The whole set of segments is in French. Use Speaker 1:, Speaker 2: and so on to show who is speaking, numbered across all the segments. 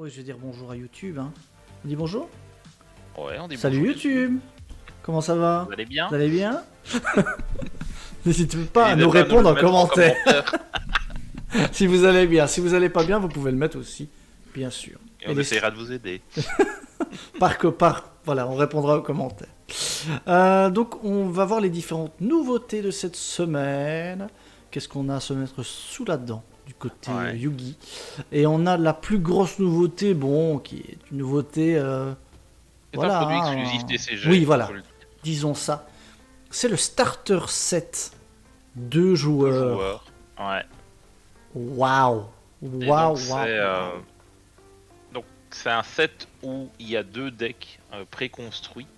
Speaker 1: Oui, je vais dire bonjour à YouTube. Hein. On dit bonjour?
Speaker 2: Ouais, on dit
Speaker 1: Salut
Speaker 2: bonjour.
Speaker 1: YouTube. Comment ça va?
Speaker 2: Vous allez bien?
Speaker 1: Vous allez bien? N'hésitez pas à
Speaker 2: N'hésitez
Speaker 1: nous
Speaker 2: pas à
Speaker 1: répondre
Speaker 2: le
Speaker 1: en
Speaker 2: mettre
Speaker 1: commentaire. Si vous allez bien. Si vous allez pas bien, vous pouvez le mettre aussi, bien sûr.
Speaker 2: Et on essaiera de vous aider.
Speaker 1: Voilà, on répondra aux commentaires. Donc, on va voir les différentes nouveautés de cette semaine. Qu'est-ce qu'on a à se mettre sous la dent du côté Yugi? Et on a la plus grosse nouveauté, bon, qui est une nouveauté.
Speaker 2: C'est
Speaker 1: voilà,
Speaker 2: un produit exclusif TCG.
Speaker 1: Oui, voilà. Disons ça. C'est le starter set. 2 joueurs.
Speaker 2: Ouais.
Speaker 1: Waouh. Waouh, waouh.
Speaker 2: Donc, c'est un set où il y a 2 decks préconstruits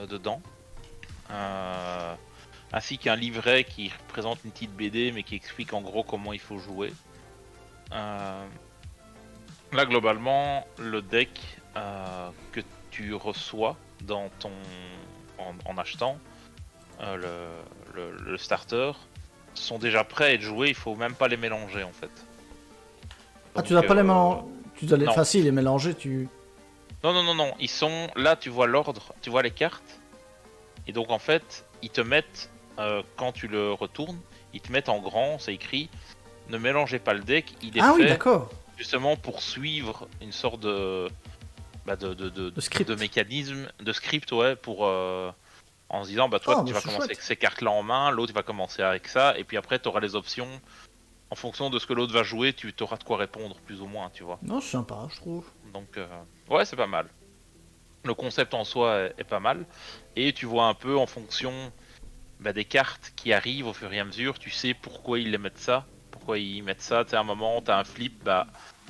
Speaker 2: dedans. Ainsi qu'un livret qui représente une petite BD mais qui explique en gros comment il faut jouer. Là, globalement, le deck que tu reçois dans ton en achetant le starter sont déjà prêts à être joués, il faut même pas les mélanger en fait.
Speaker 1: Donc, tu dois pas les mélanger. Facile, les mélanger, tu.
Speaker 2: Non, ils sont là, tu vois l'ordre, tu vois les cartes, et donc en fait, ils te mettent, quand tu le retournes, ils te mettent en grand, c'est écrit, ne mélangez pas le deck, il est fait
Speaker 1: oui, d'accord.
Speaker 2: Justement pour suivre une sorte de
Speaker 1: script.
Speaker 2: De mécanisme, de script, ouais, pour en se disant, bah toi tu vas commencer avec ces cartes-là en main, l'autre va commencer avec ça, et puis après tu auras les options. En fonction de ce que l'autre va jouer, tu auras de quoi répondre, plus ou moins, tu vois.
Speaker 1: Non, c'est sympa, je trouve.
Speaker 2: Donc, ouais, c'est pas mal. Le concept en soi est pas mal. Et tu vois un peu en fonction des cartes qui arrivent au fur et à mesure, tu sais pourquoi ils les mettent ça. Pourquoi ils mettent ça. Tu sais, à un moment, tu as un flip,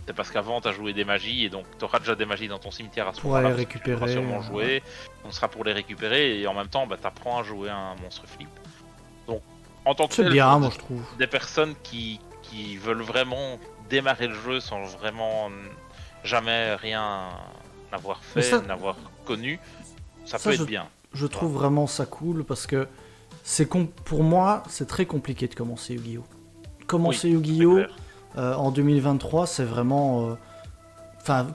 Speaker 2: c'est parce qu'avant, tu as joué des magies, et donc tu auras déjà des magies dans ton cimetière à ce moment-là.
Speaker 1: Pour les récupérer.
Speaker 2: Tu vas sûrement jouer, on sera pour les récupérer, et en même temps, tu apprends à jouer un monstre flip. Donc, en tant que
Speaker 1: c'est bien, moi je trouve.
Speaker 2: Des personnes qui veulent vraiment démarrer le jeu sans vraiment jamais rien avoir fait, n'avoir connu, ça peut être bien.
Speaker 1: Je trouve vraiment ça cool parce que pour moi, c'est très compliqué de commencer Yu-Gi-Oh! Yu-Gi-Oh! En 2023, c'est vraiment.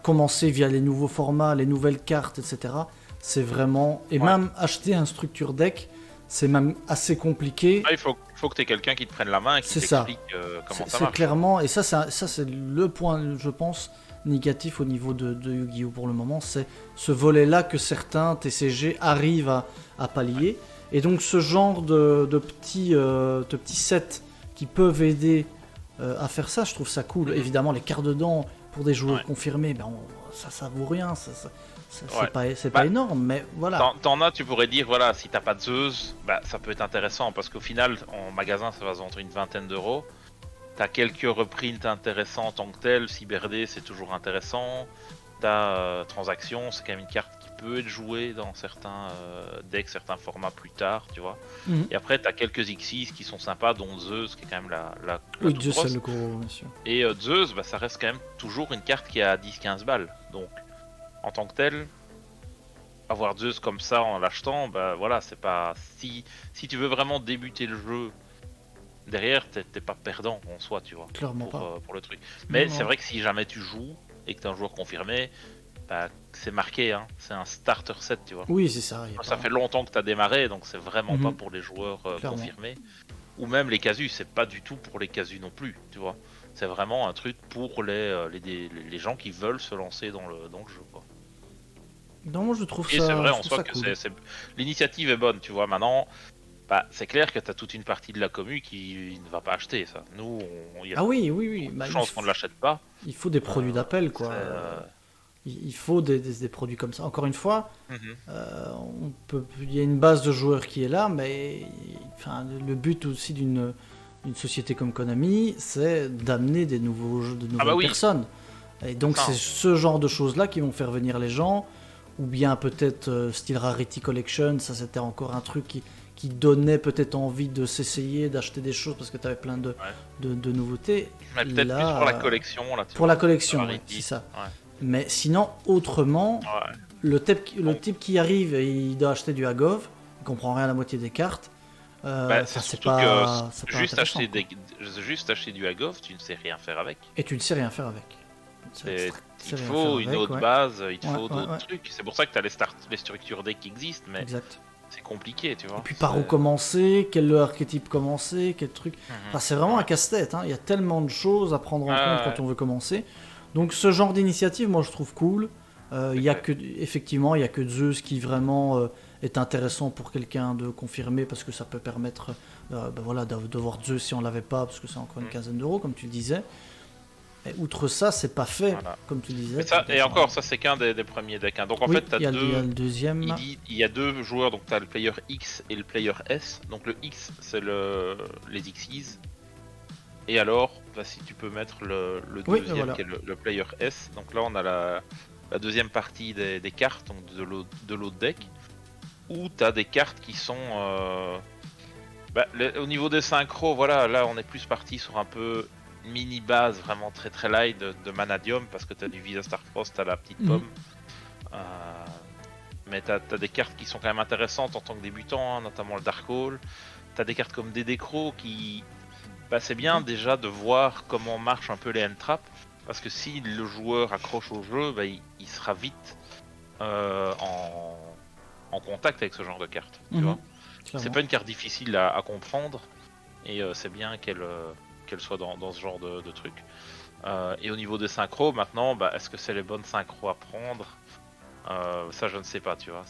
Speaker 1: Commencer via les nouveaux formats, les nouvelles cartes, etc. C'est vraiment. Et même acheter un structure deck, c'est même assez compliqué.
Speaker 2: Il faut que tu aies quelqu'un qui te prenne la main et qui t'explique comment ça marche.
Speaker 1: C'est clairement, et ça c'est le point, je pense, négatif au niveau de Yu-Gi-Oh! Pour le moment, c'est ce volet-là que certains TCG arrivent à pallier. Et donc ce genre de petits sets qui peuvent aider à faire ça, je trouve ça cool. Évidemment, les cartes dedans, pour des joueurs confirmés, ça vaut rien, c'est pas énorme, mais voilà.
Speaker 2: T'en as, tu pourrais dire, voilà, si t'as pas de Zeus, ça peut être intéressant, parce qu'au final, en magasin, ça va se vendre une vingtaine d'euros. T'as quelques reprints intéressants en tant que tel, CyberD, c'est toujours intéressant. T'as Transaction, c'est quand même une carte qui peut être jouée dans certains decks, certains formats plus tard, tu vois. Et après, t'as quelques Xyz qui sont sympas, dont Zeus, qui est quand même la
Speaker 1: oui, Zeus, c'est le gros, bien sûr.
Speaker 2: Et Zeus, ça reste quand même toujours une carte qui a 10-15 balles. Donc, en tant que tel, avoir Zeus comme ça en l'achetant, voilà, c'est pas. Si tu veux vraiment débuter le jeu, derrière, t'es pas perdant en soi, tu vois.
Speaker 1: Clairement
Speaker 2: pour le truc. Mais c'est vrai que si jamais tu joues et que t'es un joueur confirmé, c'est marqué, hein, c'est un starter set, tu vois.
Speaker 1: Oui, c'est ça.
Speaker 2: Ça fait longtemps que t'as démarré, donc c'est vraiment pas pour les joueurs confirmés. Ou même les casus, c'est pas du tout pour les casus non plus, tu vois. C'est vraiment un truc pour les gens qui veulent se lancer dans le jeu, quoi.
Speaker 1: Non, je trouve
Speaker 2: et
Speaker 1: ça.
Speaker 2: Et c'est vrai en soi
Speaker 1: ça
Speaker 2: que
Speaker 1: cool.
Speaker 2: L'initiative est bonne, tu vois. Maintenant, c'est clair que t'as toute une partie de la commu qui ne va pas acheter ça. Nous, il y a
Speaker 1: oui.
Speaker 2: chance qu'on ne l'achète pas.
Speaker 1: Il faut des produits d'appel, quoi. Il faut des produits comme ça. Encore une fois, il y a une base de joueurs qui est là, mais le but aussi d'une société comme Konami, c'est d'amener de nouvelles personnes. Et donc c'est ce genre de choses-là qui vont faire venir les gens, ou bien peut-être style Rarity Collection, ça c'était encore un truc qui donnait peut-être envie de s'essayer, d'acheter des choses parce que tu avais plein de nouveautés.
Speaker 2: Mais peut-être plus pour la collection. Là,
Speaker 1: pour la collection, c'est ça. Ouais. Mais sinon, autrement, le type qui arrive et il doit acheter du Agov, il comprend rien à la moitié des cartes.
Speaker 2: C'est pas juste acheter du Agov, tu ne sais rien faire avec.
Speaker 1: Et tu ne sais rien faire avec.
Speaker 2: Il te
Speaker 1: rien
Speaker 2: faut
Speaker 1: faire
Speaker 2: une
Speaker 1: avec,
Speaker 2: autre
Speaker 1: ouais.
Speaker 2: base, il te
Speaker 1: Ouais,
Speaker 2: faut
Speaker 1: ouais,
Speaker 2: d'autres
Speaker 1: ouais.
Speaker 2: trucs. C'est pour ça que tu as les structures deck qui existent, mais
Speaker 1: Exact.
Speaker 2: c'est compliqué, tu vois.
Speaker 1: Et puis par où
Speaker 2: C'est-
Speaker 1: commencer, quel archétype commencer, quel truc.
Speaker 2: Mhm.
Speaker 1: Enfin, c'est vraiment un
Speaker 2: Ouais.
Speaker 1: casse-tête, hein. Il y a tellement de choses à prendre en compte quand
Speaker 2: Ouais,
Speaker 1: on veut commencer. Donc ce genre d'initiative, moi je trouve cool.
Speaker 2: c'est
Speaker 1: Il y a
Speaker 2: clair.
Speaker 1: que, effectivement, il y a que Zeus qui vraiment est intéressant pour quelqu'un de confirmer parce que ça peut permettre ben voilà, de voir Zeus si on l'avait pas, parce que c'est encore une
Speaker 2: Mhm.
Speaker 1: quinzaine d'euros, comme tu le disais. Et outre ça, c'est pas fait,
Speaker 2: Voilà.
Speaker 1: comme tu disais.
Speaker 2: Mais ça,
Speaker 1: tu
Speaker 2: et
Speaker 1: dois-
Speaker 2: encore, ça c'est qu'un des premiers decks, hein. Donc en
Speaker 1: Oui,
Speaker 2: fait, tu as
Speaker 1: il y a
Speaker 2: deux.
Speaker 1: le deuxième.
Speaker 2: Il y a deux joueurs, donc tu as le player X et le player S. Donc le X, c'est les Xyz. Et alors, bah, si tu peux mettre le
Speaker 1: Oui,
Speaker 2: deuxième,
Speaker 1: voilà.
Speaker 2: qui est le player S. Donc là, on a la deuxième partie des cartes, donc de l'autre deck. Où tu as des cartes qui sont. Au niveau des synchros, voilà, là on est plus parti sur un peu mini base, vraiment très très light de Manadium, parce que tu as du Visa Starfrost, tu as la petite
Speaker 1: Mhm.
Speaker 2: pomme. Mais tu as des cartes qui sont quand même intéressantes en tant que débutant, hein, notamment le Darkhold. Tu as des cartes comme Dédécro qui. Bah, c'est bien déjà de voir comment marchent un peu les end-traps, parce que si le joueur accroche au jeu, bah, il sera vite en contact avec ce genre de carte. Tu vois. C'est
Speaker 1: Clairement.
Speaker 2: pas une carte difficile à comprendre, et c'est bien qu'elle soit dans ce genre de truc. Et au niveau des synchros, maintenant, bah, est-ce que c'est les bonnes synchros à prendre? Ça, je ne sais pas, tu vois.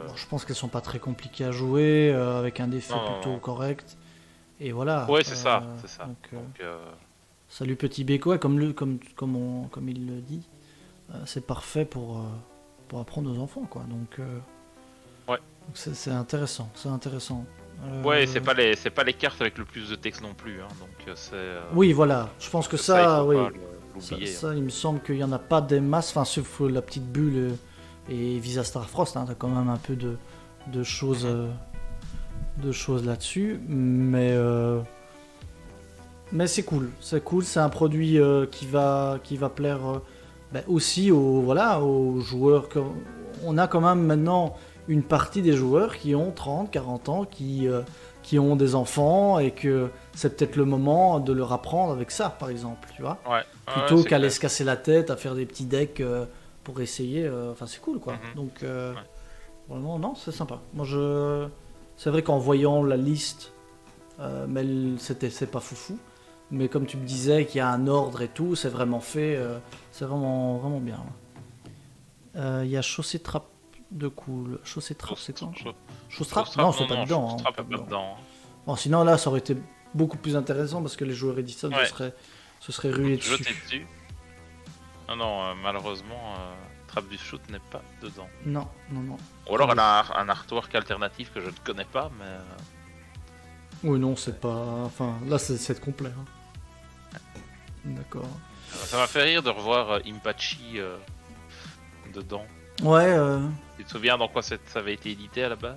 Speaker 1: Bon, je pense qu'elles sont pas très compliquées à jouer, avec un effet
Speaker 2: Non, non,
Speaker 1: plutôt
Speaker 2: non.
Speaker 1: correct. Et voilà.
Speaker 2: Ouais, c'est ça, c'est ça.
Speaker 1: Donc,
Speaker 2: Donc,
Speaker 1: salut petit Beko, ouais, comme il le dit, c'est parfait pour apprendre aux enfants, quoi. Donc,
Speaker 2: Ouais.
Speaker 1: donc c'est intéressant, c'est intéressant.
Speaker 2: Ouais, c'est pas les cartes avec le plus de texte non plus, hein, donc
Speaker 1: Oui, voilà. Je pense que
Speaker 2: il
Speaker 1: ça,
Speaker 2: faut
Speaker 1: oui.
Speaker 2: pas
Speaker 1: Ça,
Speaker 2: l'oublier.
Speaker 1: ça, il me semble qu'il y en a pas des masses, enfin, sauf la petite bulle et Visa Starfrost, hein, t'as quand même un peu de choses, là-dessus, mais c'est cool, c'est un produit qui va plaire aussi aux joueurs. On a quand même maintenant une partie des joueurs qui ont 30, 40 ans, qui ont des enfants, et que c'est peut-être le moment de leur apprendre avec ça, par exemple, tu vois.
Speaker 2: Ouais,
Speaker 1: Plutôt
Speaker 2: c'est
Speaker 1: qu'aller
Speaker 2: clair.
Speaker 1: se casser la tête à faire des petits decks pour essayer. Enfin, c'est cool, quoi.
Speaker 2: Mhm.
Speaker 1: Donc,
Speaker 2: Ouais.
Speaker 1: vraiment, non, c'est sympa. C'est vrai qu'en voyant la liste, mais c'est pas foufou. Mais comme tu me disais qu'il y a un ordre et tout, c'est vraiment fait. C'est vraiment, vraiment bien. Il y a Chaussée Trap de cool. Chaussée Trap, c'est quoi Chausse Trap? Non, c'est pas dedans. Hein,
Speaker 2: Strap
Speaker 1: pas
Speaker 2: est pas
Speaker 1: dedans.
Speaker 2: dedans.
Speaker 1: Bon, sinon là, ça aurait été beaucoup plus intéressant parce que les joueurs Edison
Speaker 2: Ouais.
Speaker 1: se seraient rués
Speaker 2: Je
Speaker 1: dessus.
Speaker 2: t'ai dessus. Non, malheureusement, Trap du Shoot n'est pas dedans.
Speaker 1: Non, non, non.
Speaker 2: Ou alors elle a un artwork alternatif que je ne connais pas, mais.
Speaker 1: Oui, non, c'est pas. Enfin, là, c'est complet. Hein. D'accord.
Speaker 2: Ça m'a fait rire de revoir Impachi dedans.
Speaker 1: Ouais.
Speaker 2: Tu te souviens dans quoi ça avait été édité à la base?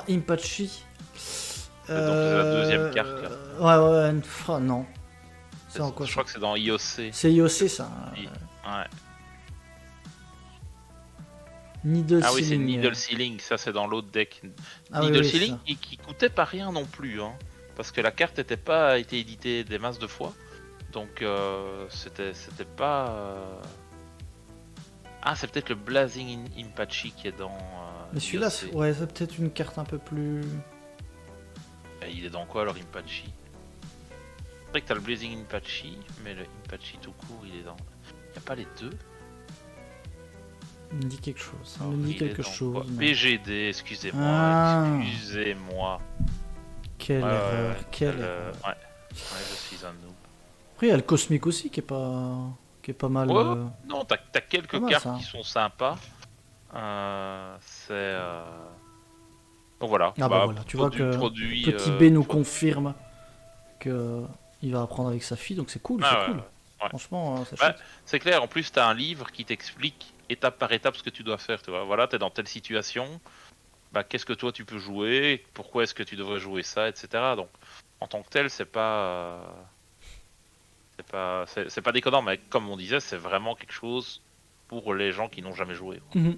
Speaker 1: Impachi.
Speaker 2: Donc c'est la deuxième carte, là.
Speaker 1: Ouais. Non. C'est en quoi
Speaker 2: Je
Speaker 1: ça?
Speaker 2: crois que c'est dans IOC.
Speaker 1: C'est IOC, ça.
Speaker 2: Ouais.
Speaker 1: Needle
Speaker 2: Ah oui, c'est
Speaker 1: Ceiling.
Speaker 2: Needle Ceiling, ça c'est dans l'autre deck.
Speaker 1: Ah oui,
Speaker 2: Needle
Speaker 1: oui, c'est
Speaker 2: Ceiling
Speaker 1: ça.
Speaker 2: qui coûtait pas rien non plus, hein, parce que la carte n'était pas été éditée des masses de fois, donc c'était pas. Ah, c'est peut-être le Blazing Impachi qui est dans.
Speaker 1: Mais celui-là,
Speaker 2: IOC.
Speaker 1: c'est peut-être une carte un peu plus.
Speaker 2: Il est dans quoi alors Impachi? C'est vrai que t'as le Blazing Impachi, mais le Impachi tout court il est dans. Y a pas les deux?
Speaker 1: Il me dit quelque chose. Ça
Speaker 2: Alors,
Speaker 1: me dit
Speaker 2: il est
Speaker 1: quelque
Speaker 2: dans
Speaker 1: chose.
Speaker 2: quoi
Speaker 1: mais-
Speaker 2: PGD, excusez-moi,
Speaker 1: Ah.
Speaker 2: excusez-moi.
Speaker 1: Quelle erreur. Quelle erreur.
Speaker 2: Ouais, je suis un noob.
Speaker 1: Après, il y a le Cosmic aussi qui est pas mal.
Speaker 2: Ouais, non, t'as
Speaker 1: pas
Speaker 2: quelques
Speaker 1: mal,
Speaker 2: cartes
Speaker 1: ça.
Speaker 2: qui sont sympas. Donc voilà.
Speaker 1: Ah bah voilà, tu vois que
Speaker 2: produit,
Speaker 1: Petit B nous confirme que il va apprendre avec sa fille, donc c'est cool,
Speaker 2: Ah
Speaker 1: c'est
Speaker 2: ouais,
Speaker 1: cool.
Speaker 2: ouais.
Speaker 1: Franchement, c'est
Speaker 2: Ouais.
Speaker 1: chouette.
Speaker 2: C'est clair, en plus t'as un livre qui t'explique étape par étape ce que tu dois faire, tu vois. Voilà, t'es dans telle situation, bah qu'est-ce que toi tu peux jouer, pourquoi est-ce que tu devrais jouer ça, etc. Donc en tant que tel, c'est pas déconnant, mais comme on disait, c'est vraiment quelque chose pour les gens qui n'ont jamais joué.
Speaker 1: Mhm.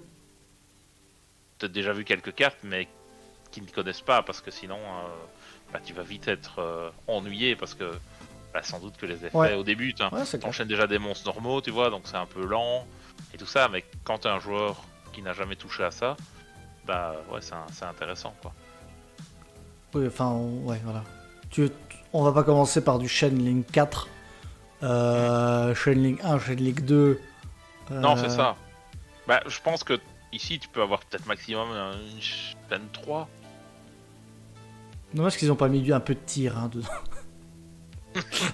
Speaker 2: Peut-être déjà vu quelques cartes, mais qui ne connaissent pas, parce que sinon, bah, tu vas vite être ennuyé, parce que sans doute que les effets
Speaker 1: Ouais.
Speaker 2: au début,
Speaker 1: Ouais, c'est clair.
Speaker 2: t'enchaînes déjà des monstres normaux, tu vois, donc c'est un peu lent et tout ça, mais quand t'es un joueur qui n'a jamais touché à ça, bah ouais, c'est intéressant quoi.
Speaker 1: Oui, enfin, ouais, voilà. On va pas commencer par du Shenling 4, Shenling 1, Shenling 2.
Speaker 2: Non, c'est ça. Bah, je pense que ici, tu peux avoir peut-être maximum une chaîne 3.
Speaker 1: Dommage qu'ils ont pas mis un peu de tir dedans.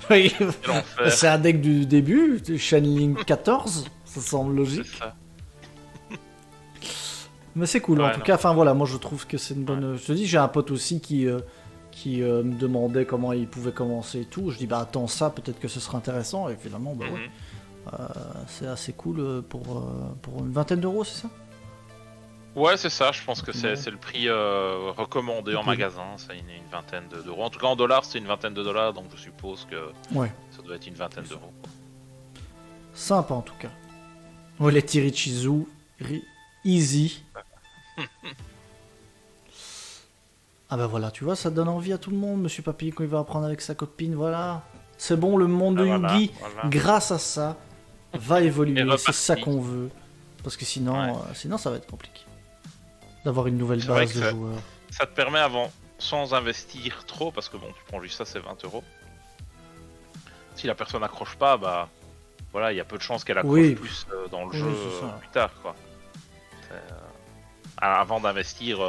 Speaker 1: Oui,
Speaker 2: Quel enfer.
Speaker 1: c'est un deck du début, Shenling 14, ça semble logique.
Speaker 2: C'est ça.
Speaker 1: Mais c'est cool, en
Speaker 2: Ouais,
Speaker 1: tout
Speaker 2: non.
Speaker 1: cas, enfin voilà, moi je trouve que c'est une bonne... Je te dis, j'ai un pote aussi qui me demandait comment il pouvait commencer et tout. Je dis, bah attends ça, peut-être que ce sera intéressant, et finalement, bah ouais. C'est assez cool pour une vingtaine d'euros, c'est ça?
Speaker 2: Ouais, c'est ça, je pense que
Speaker 1: Ouais.
Speaker 2: c'est le prix recommandé en
Speaker 1: Cool.
Speaker 2: magasin, c'est une vingtaine d'euros. En tout cas, en dollars, c'est une vingtaine de dollars, donc je suppose que
Speaker 1: Ouais,
Speaker 2: ça doit être une vingtaine d'euros.
Speaker 1: sympa en tout cas. Ouais, les Tirichizu, easy. Ah bah voilà, tu vois, ça donne envie à tout le monde, Monsieur Papy, quand il va apprendre avec sa copine, voilà. C'est bon, le monde de
Speaker 2: Ah, voilà,
Speaker 1: Yugi,
Speaker 2: voilà.
Speaker 1: grâce à ça, va
Speaker 2: Et
Speaker 1: évoluer.
Speaker 2: reparti.
Speaker 1: C'est ça qu'on veut. Parce que sinon,
Speaker 2: Ouais.
Speaker 1: sinon ça va être compliqué. D'avoir une nouvelle
Speaker 2: C'est vrai
Speaker 1: base
Speaker 2: que
Speaker 1: de joueurs.
Speaker 2: Ça te permet avant, sans investir trop, parce que bon, tu prends juste ça, c'est 20 euros. Si la personne n'accroche pas, bah voilà, il y a peu de chances qu'elle accroche
Speaker 1: Oui.
Speaker 2: plus dans le
Speaker 1: Oui,
Speaker 2: jeu
Speaker 1: c'est ça.
Speaker 2: plus tard, quoi. Avant d'investir,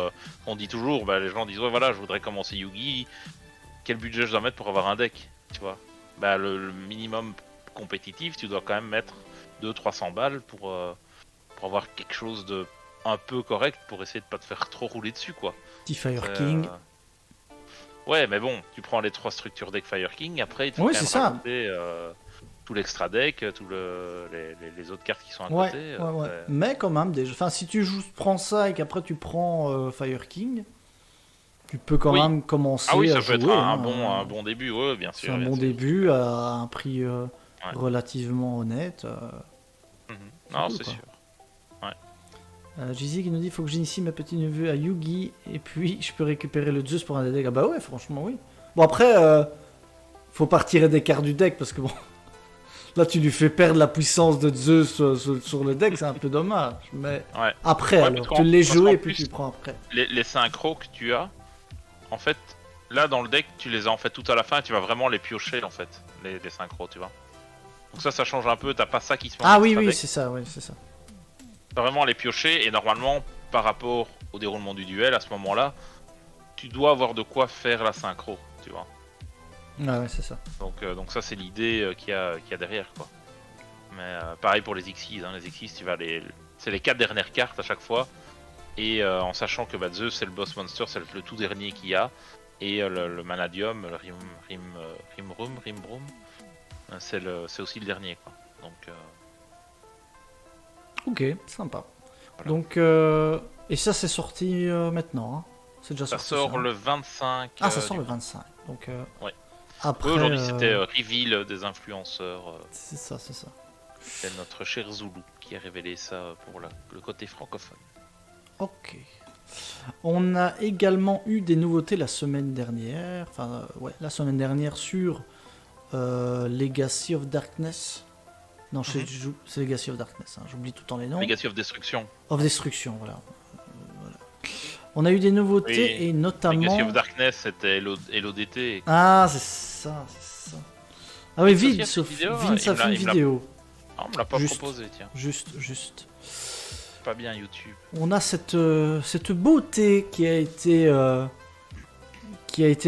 Speaker 2: on dit toujours, bah, les gens disent ouais voilà, je voudrais commencer Yugi, quel budget je dois mettre pour avoir un deck, tu vois. Bah le minimum compétitif, tu dois quand même mettre 200-300 balles pour avoir quelque chose de un peu correct pour essayer de pas te faire trop rouler dessus, quoi.
Speaker 1: Petit Fire
Speaker 2: C'est,
Speaker 1: King.
Speaker 2: Ouais, mais bon, tu prends les 3 structures deck Fire King, après il te faut
Speaker 1: Oui,
Speaker 2: quand même
Speaker 1: c'est ça.
Speaker 2: rajouter tout l'extra deck, les autres cartes qui sont à
Speaker 1: Ouais,
Speaker 2: côté.
Speaker 1: ouais. Mais quand même, déjà. Enfin, si tu prends ça et qu'après tu prends Fire King, tu peux quand
Speaker 2: Oui.
Speaker 1: même commencer
Speaker 2: Ah oui,
Speaker 1: à
Speaker 2: ça
Speaker 1: jouer.
Speaker 2: peut être un
Speaker 1: hein.
Speaker 2: bon début, ouais, bien
Speaker 1: C'est
Speaker 2: sûr.
Speaker 1: un
Speaker 2: bien
Speaker 1: bon
Speaker 2: sûr.
Speaker 1: début à un prix relativement honnête.
Speaker 2: Mhm.
Speaker 1: C'est
Speaker 2: Non,
Speaker 1: cool,
Speaker 2: c'est
Speaker 1: quoi.
Speaker 2: sûr.
Speaker 1: Jizy qui nous dit faut que j'initie ma petite neveu à Yugi et puis je peux récupérer le Zeus pour un des decks. Ah bah ouais, franchement, oui. Bon, après, faut pas retirer des cartes du deck parce que bon, là tu lui fais perdre la puissance de Zeus sur le deck, c'est un peu dommage. Mais
Speaker 2: Ouais.
Speaker 1: après,
Speaker 2: Ouais,
Speaker 1: alors,
Speaker 2: parce
Speaker 1: tu les
Speaker 2: qu'en
Speaker 1: joues et puis
Speaker 2: plus,
Speaker 1: tu prends après.
Speaker 2: les synchros que tu as, en fait, là dans le deck, tu les as en fait tout à la fin et tu vas vraiment les piocher en fait, les synchros, tu vois. Donc ça change un peu, t'as pas ça qui se met en
Speaker 1: Ah oui,
Speaker 2: extra
Speaker 1: oui,
Speaker 2: deck.
Speaker 1: c'est ça, ouais, c'est ça.
Speaker 2: T'as vraiment les piocher et normalement, par rapport au déroulement du duel, à ce moment-là, tu dois avoir de quoi faire la synchro, tu vois.
Speaker 1: Ouais, c'est ça.
Speaker 2: Donc ça c'est l'idée qu'il y a derrière, quoi. Mais pareil pour les Xyz, hein. Les Xyz, c'est les 4 dernières cartes à chaque fois. Et en sachant que Zeus c'est le boss monster, c'est le tout dernier qu'il y a. Et le Manadium, le Rimbrum, c'est aussi le dernier, quoi. Donc
Speaker 1: Ok, sympa.
Speaker 2: Voilà.
Speaker 1: Donc, et ça c'est sorti maintenant, hein. C'est déjà
Speaker 2: ça
Speaker 1: sorti.
Speaker 2: sort
Speaker 1: hein.
Speaker 2: le 25.
Speaker 1: Ah, ça sort le 25. Donc,
Speaker 2: Ouais.
Speaker 1: après.
Speaker 2: Oui, aujourd'hui c'était reveal des influenceurs.
Speaker 1: C'est ça, c'est ça.
Speaker 2: C'est notre cher Zulu qui a révélé ça pour le côté francophone.
Speaker 1: Ok. On a également eu des nouveautés la semaine dernière. Enfin, ouais, la semaine dernière sur Legacy of Darkness. Non, c'est Legacy of Darkness. Hein, j'oublie tout le temps les noms.
Speaker 2: Legacy of Destruction.
Speaker 1: Of Destruction, voilà. On a eu des nouveautés
Speaker 2: Oui.
Speaker 1: et notamment.
Speaker 2: Legacy of Darkness c'était LODT.
Speaker 1: Ah, c'est ça, c'est ça. Ah oui,
Speaker 2: Vince a fait une vidéo,
Speaker 1: Vince a fait une vidéo.
Speaker 2: Ah, on me l'a pas
Speaker 1: Juste.
Speaker 2: proposé, tiens.
Speaker 1: Juste.
Speaker 2: Pas bien YouTube.
Speaker 1: On a cette beauté qui a été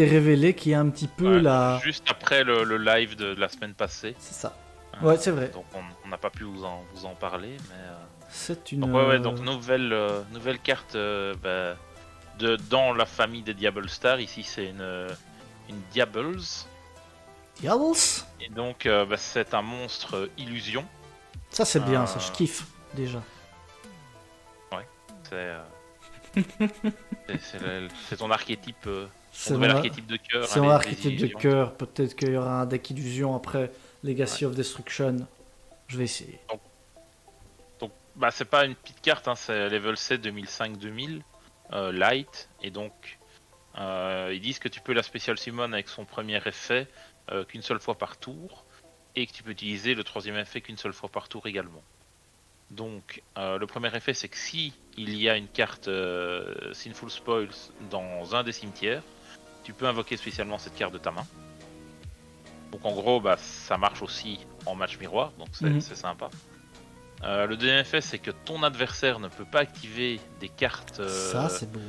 Speaker 1: révélée, qui est un petit peu
Speaker 2: Ouais,
Speaker 1: la.
Speaker 2: Juste après le live de la semaine passée.
Speaker 1: C'est ça. Ouais, c'est vrai.
Speaker 2: Donc on n'a pas pu vous en parler, mais.
Speaker 1: C'est une.
Speaker 2: Donc ouais, donc nouvelle carte dans la famille des Diable Star. Ici c'est une Diables.
Speaker 1: Diables.
Speaker 2: Et donc c'est un monstre illusion.
Speaker 1: Ça c'est bien, ça je kiffe déjà.
Speaker 2: C'est ton archétype,
Speaker 1: C'est
Speaker 2: nouvel
Speaker 1: mon
Speaker 2: archétype de cœur.
Speaker 1: C'est
Speaker 2: hein,
Speaker 1: mon
Speaker 2: les
Speaker 1: archétype de
Speaker 2: illusions.
Speaker 1: cœur. Peut-être qu'il y aura un deck illusion après Legacy of Destruction. Je vais essayer.
Speaker 2: Donc c'est pas une petite carte, hein, c'est level 7 2005-2000 light et donc ils disent que tu peux la spécial summon avec son premier effet qu'une seule fois par tour, et que tu peux utiliser le troisième effet qu'une seule fois par tour également. Donc le premier effet, c'est que si il y a une carte Sinful Spoils dans un des cimetières, tu peux invoquer spécialement cette carte de ta main. Donc en gros, ça marche aussi en match miroir, donc c'est sympa. Le deuxième effet, c'est que ton adversaire ne peut pas activer des cartes
Speaker 1: Ça, c'est beau.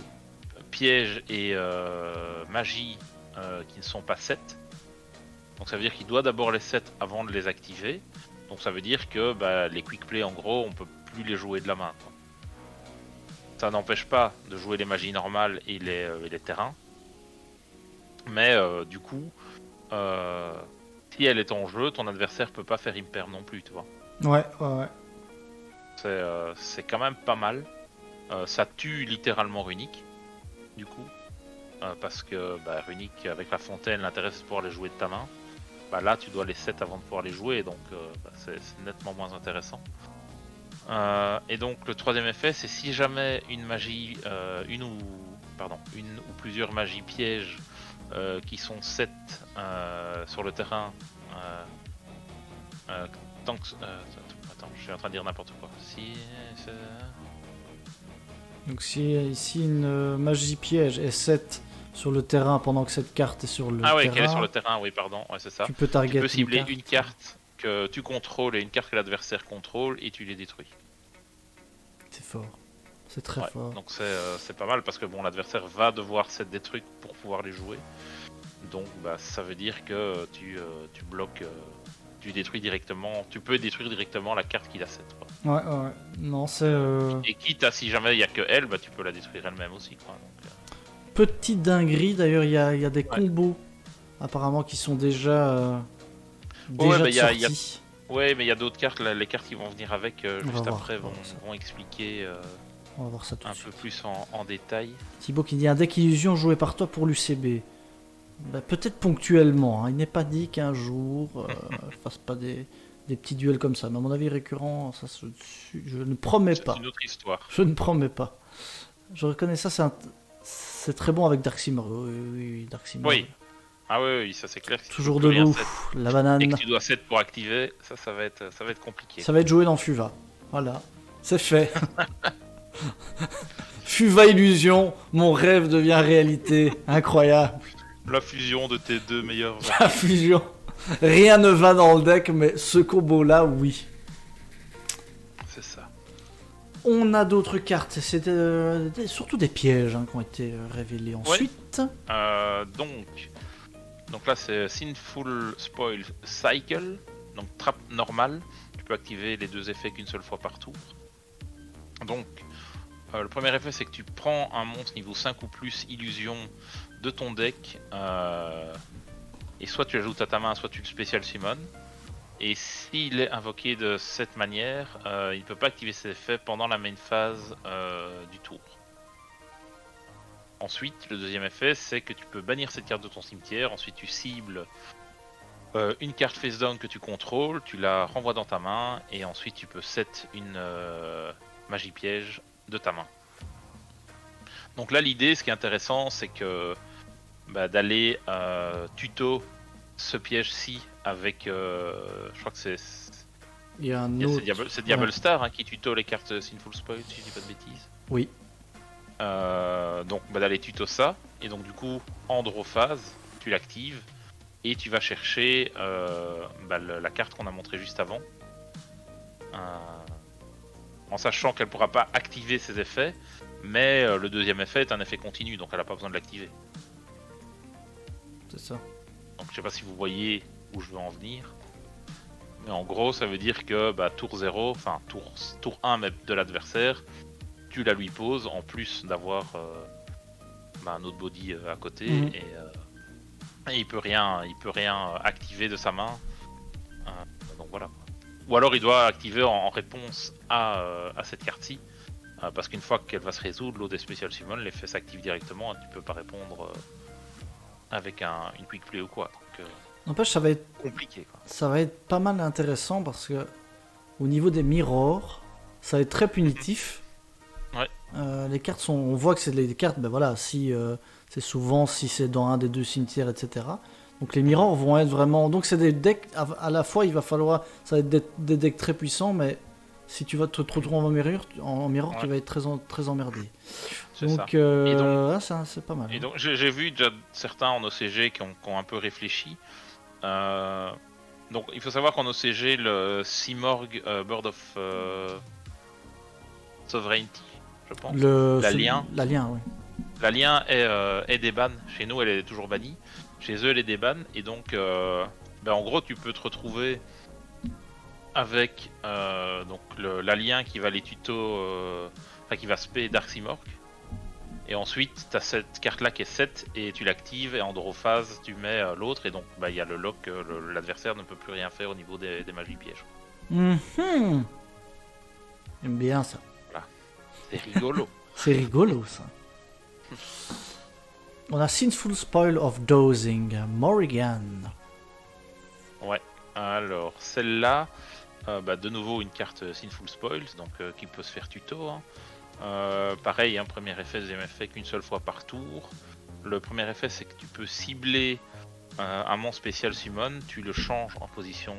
Speaker 2: pièges et magie qui ne sont pas 7. Donc ça veut dire qu'il doit d'abord les 7 avant de les activer. Donc ça veut dire que les quick play, en gros, on peut plus les jouer de la main, quoi. Ça n'empêche pas de jouer les magies normales et les terrains. Mais du coup, si elle est en jeu, ton adversaire peut pas faire imperm non plus, tu vois.
Speaker 1: Ouais.
Speaker 2: C'est quand même pas mal. Ça tue littéralement Runic, du coup. Parce que Runic, avec la fontaine, l'intérêt c'est de pouvoir les jouer de ta main. Là, tu dois les 7 avant de pouvoir les jouer, donc c'est nettement moins intéressant. Et donc, le troisième effet, c'est si jamais une magie, une ou plusieurs magies pièges qui sont 7 sur le terrain, tant que. Attends, je suis en train de dire n'importe quoi.
Speaker 1: Donc si une magie piège est 7 sur le terrain pendant que cette carte est sur le terrain...
Speaker 2: Ah ouais, qu'elle est sur le terrain, oui, pardon, ouais, c'est ça.
Speaker 1: Tu peux target
Speaker 2: cibler une carte que tu contrôles et une carte que l'adversaire contrôle et tu les détruis.
Speaker 1: C'est fort. C'est très fort.
Speaker 2: Donc c'est pas mal parce que bon, l'adversaire va devoir set des trucs pour pouvoir les jouer. Donc ça veut dire que tu bloques, tu détruis directement, tu peux détruire directement la carte qu'il a set, quoi.
Speaker 1: Ouais. Non, c'est...
Speaker 2: Et quitte à si jamais il y a que elle, tu peux la détruire elle-même aussi, quoi. Donc,
Speaker 1: petite dinguerie, d'ailleurs, il y a des combos apparemment qui sont déjà sortis.
Speaker 2: Ouais, mais il y a d'autres cartes, les cartes qui vont venir avec juste après vont expliquer
Speaker 1: on va voir ça tout
Speaker 2: un peu plus en détail.
Speaker 1: Thibaut qui dit un deck illusion joué par toi pour l'UCB. Peut-être ponctuellement, hein. Il n'est pas dit qu'un jour je fasse pas des petits duels comme ça, mais à mon avis récurrent, ça je ne promets pas.
Speaker 2: C'est une autre histoire.
Speaker 1: Je ne promets pas. Je reconnais ça, c'est très bon avec Darksimmer. Oui, Darksimmer.
Speaker 2: Oui. Ah oui, ça c'est clair.
Speaker 1: Toujours debout, la banane.
Speaker 2: Et que tu dois set pour activer, ça va être compliqué.
Speaker 1: Ça va être joué dans Fuva. Voilà, c'est fait. Fuva Illusion, mon rêve devient réalité. Incroyable.
Speaker 2: La fusion de tes deux meilleurs.
Speaker 1: La fusion. Rien ne va dans le deck, mais ce combo-là, oui.
Speaker 2: C'est ça.
Speaker 1: On a d'autres cartes. C'était surtout des pièges qui ont été révélés ensuite.
Speaker 2: Donc là, c'est Sinful Spoil Cycle. Donc trappe normale. Tu peux activer les deux effets qu'une seule fois par tour. Donc, le premier effet, c'est que tu prends un monstre niveau 5 ou plus illusion de ton deck. Et soit tu l'ajoutes à ta main, soit tu le spécial summon. Et s'il est invoqué de cette manière, il ne peut pas activer ses effets pendant la main phase du tour. Ensuite, le deuxième effet, c'est que tu peux bannir cette carte de ton cimetière. Ensuite, tu cibles une carte face down que tu contrôles, tu la renvoies dans ta main, et ensuite tu peux set une magie piège de ta main. Donc là, l'idée, ce qui est intéressant, c'est que d'aller tuto ce piège-ci avec, je crois que c'est...
Speaker 1: Il y a un autre...
Speaker 2: C'est Diablo Star qui tuto les cartes Sinful Spoil, si je dis pas de bêtises.
Speaker 1: Oui.
Speaker 2: Donc d'aller tuto ça, et donc du coup, en draw phase, tu l'actives, et tu vas chercher la carte qu'on a montrée juste avant. En sachant qu'elle pourra pas activer ses effets, mais le deuxième effet est un effet continu, donc elle a pas besoin de l'activer.
Speaker 1: C'est ça.
Speaker 2: Donc je sais pas si vous voyez où je veux en venir. Mais en gros, ça veut dire que tour 0, enfin tour 1 mais de l'adversaire, tu la lui poses en plus d'avoir un autre body à côté et il peut rien activer de sa main. Donc voilà. Ou alors il doit activer en réponse à cette carte-ci. Parce qu'une fois qu'elle va se résoudre, l'eau des Special Summon, l'effet s'active directement et tu peux pas répondre avec une quick play ou quoi. Donc,
Speaker 1: n'empêche, ça va être
Speaker 2: compliqué, quoi.
Speaker 1: Ça va être pas mal intéressant parce que au niveau des mirrors, ça va être très punitif.
Speaker 2: Ouais.
Speaker 1: Les cartes on voit que c'est des cartes, si c'est souvent si c'est dans un des deux cimetières, etc. Donc les mirrors vont être vraiment... Donc c'est des decks, à la fois il va falloir... Ça va être des decks très puissants, mais si tu vas te retrouver en mirror
Speaker 2: Ouais.
Speaker 1: tu vas être très emmerdé.
Speaker 2: C'est
Speaker 1: Donc,
Speaker 2: ça. Et donc,
Speaker 1: c'est pas mal.
Speaker 2: et
Speaker 1: Hein.
Speaker 2: donc j'ai vu déjà certains en OCG qui ont un peu réfléchi. Donc il faut savoir qu'en OCG, le Simorgh Bird of Sovereignty, je pense. L'alien
Speaker 1: Oui.
Speaker 2: L'alien est des bans. Chez nous, elle est toujours bannie. Chez eux, elle est des bans. Et donc, en gros, tu peux te retrouver avec donc l'alien qui va les tutos, enfin qui va spé Dark Simorgh. Et ensuite, tu as cette carte-là qui est 7 et tu l'actives. Et en Drophase, tu mets l'autre. Et donc, il y a le lock, l'adversaire ne peut plus rien faire au niveau des magies pièges.
Speaker 1: J'aime bien ça.
Speaker 2: Voilà. C'est rigolo.
Speaker 1: C'est rigolo ça. On a Sinful Spoil of Dozing, Morrigan.
Speaker 2: Ouais. Alors, celle-là, de nouveau une carte Sinful Spoils, donc qui peut se faire tuto. Hein. Pareil, premier effet, deuxième effet qu'une seule fois par tour. Le premier effet, c'est que tu peux cibler un monstre spécial summon, tu le changes en position